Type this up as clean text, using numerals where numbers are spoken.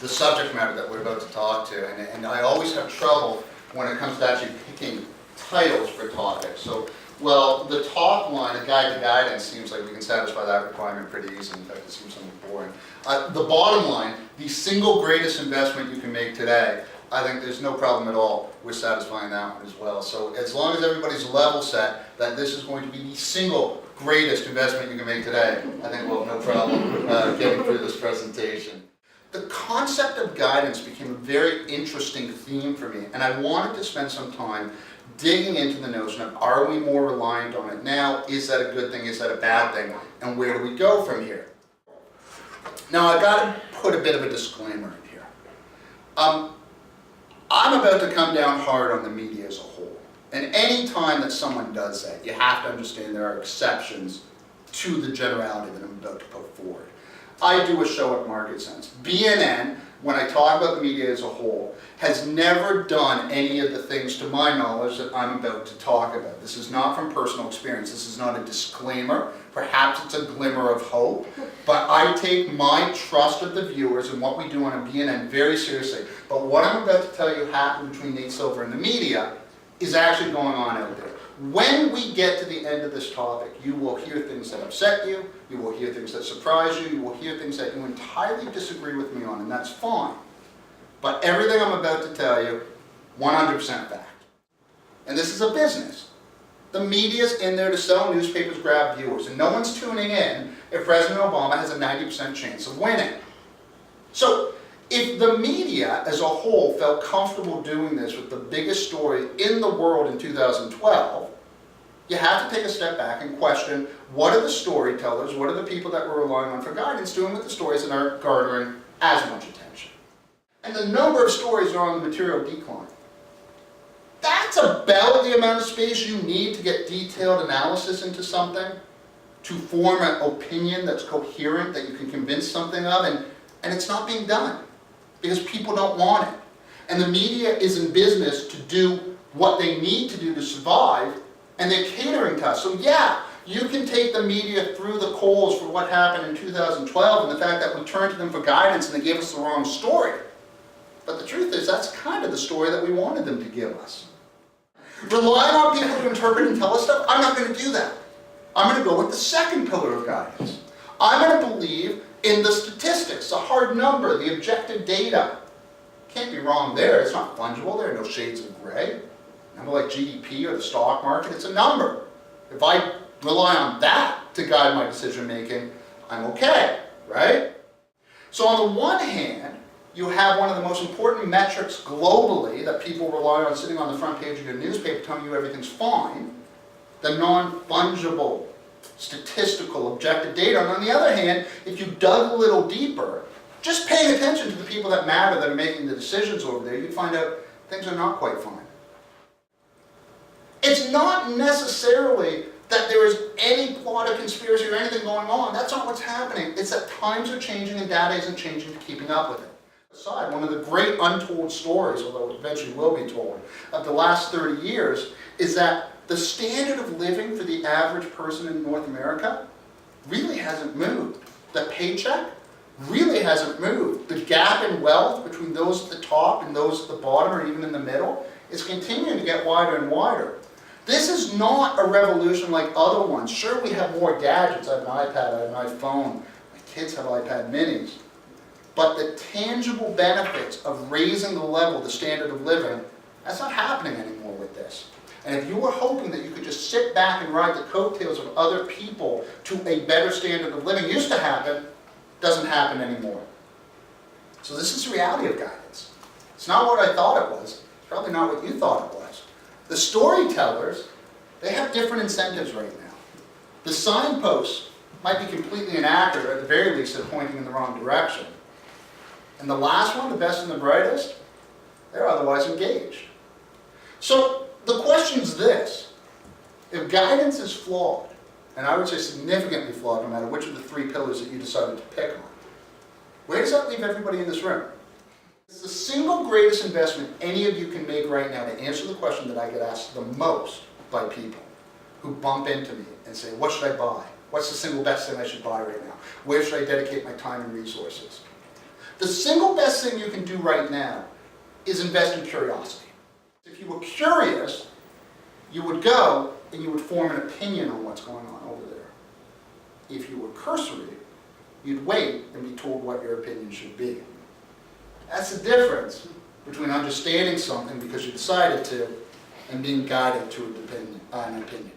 the subject matter that we're about to talk to, and I always have trouble when it comes to actually picking titles for topics. So, well, the top line, a guide to guidance, seems like we can satisfy that requirement pretty easily. In fact, it seems somewhat boring. The bottom line, the single greatest investment you can make today, I think there's no problem at all with satisfying that one as well. So as long as everybody's level set that this is going to be the single greatest investment you can make today, I think we'll have no problem getting through this presentation. The concept of guidance became a very interesting theme for me, and I wanted to spend some time digging into the notion of, are we more reliant on it now? Is that a good thing? Is that a bad thing? And where do we go from here? Now, I've got to put a bit of a disclaimer in here. I'm about to come down hard on the media as a whole. And any time that someone does that, you have to understand there are exceptions to the generality that I'm about to put forward. I do a show at Market Sense. BNN, when I talk about the media as a whole, has never done any of the things, to my knowledge, that I'm about to talk about. This is not from personal experience. This is not a disclaimer. Perhaps it's a glimmer of hope. But I take my trust of the viewers and what we do on a BNN very seriously. But what I'm about to tell you happened between Nate Silver and the media is actually going on out there. When we get to the end of this topic, you will hear things that upset you, you will hear things that surprise you, you will hear things that you entirely disagree with me on, and that's fine. But everything I'm about to tell you, 100% fact. And this is a business. The media's in there to sell newspapers, grab viewers, and no one's tuning in if President Obama has a 90% chance of winning. So, if the media as a whole felt comfortable doing this with the biggest story in the world in 2012, you have to take a step back and question, what are the storytellers, what are the people that we're relying on for guidance doing with the stories that aren't garnering as much attention? And the number of stories are on the material decline. That's about the amount of space you need to get detailed analysis into something, to form an opinion that's coherent, that you can convince something of, and it's not being done. Because people don't want it. And the media is in business to do what they need to do to survive, and they're catering to us. So yeah, you can take the media through the coals for what happened in 2012 and the fact that we turned to them for guidance and they gave us the wrong story. But the truth is, that's kind of the story that we wanted them to give us. Relying on people to interpret and tell us stuff, I'm not going to do that. I'm going to go with the second pillar of guidance. I'm going to believe in the statistics, the hard number, the objective data. Can't be wrong there. It's not fungible. There are no shades of gray. A number like GDP or the stock market, it's a number. If I rely on that to guide my decision making, I'm okay, right? So on the one hand, you have one of the most important metrics globally that people rely on sitting on the front page of your newspaper telling you everything's fine, the non-fungible statistical objective data. And on the other hand, if you dug a little deeper, just paying attention to the people that matter that are making the decisions over there, you'd find out things are not quite fine. It's not necessarily that there is any plot or conspiracy or anything going on. That's not what's happening. It's that times are changing and data isn't changing to keeping up with it. Aside, one of the great untold stories, although it eventually will be told, of the last 30 years is that the standard of living for the average person in North America really hasn't moved. The paycheck really hasn't moved. The gap in wealth between those at the top and those at the bottom or even in the middle is continuing to get wider and wider. This is not a revolution like other ones. Sure, we have more gadgets. I have an iPad, I have an iPhone. My kids have iPad minis. But the tangible benefits of raising the level, the standard of living, that's not happening anymore with this. And if you were hoping that you could just sit back and ride the coattails of other people to a better standard of living used to happen, doesn't happen anymore. So this is the reality of guidance. It's not what I thought it was. It's probably not what you thought it was. The storytellers, they have different incentives right now. The signposts might be completely inaccurate, or at the very least they're pointing in the wrong direction. And the last one, the best and the brightest, they're otherwise engaged. So the question's this: if guidance is flawed, and I would say significantly flawed no matter which of the three pillars that you decided to pick on, where does that leave everybody in this room? It's the single greatest investment any of you can make right now to answer the question that I get asked the most by people who bump into me and say, what should I buy? What's the single best thing I should buy right now? Where should I dedicate my time and resources? The single best thing you can do right now is invest in curiosity. If you were curious, you would go and you would form an opinion on what's going on over there. If you were cursory, you'd wait and be told what your opinion should be. That's the difference between understanding something because you decided to and being guided to an opinion.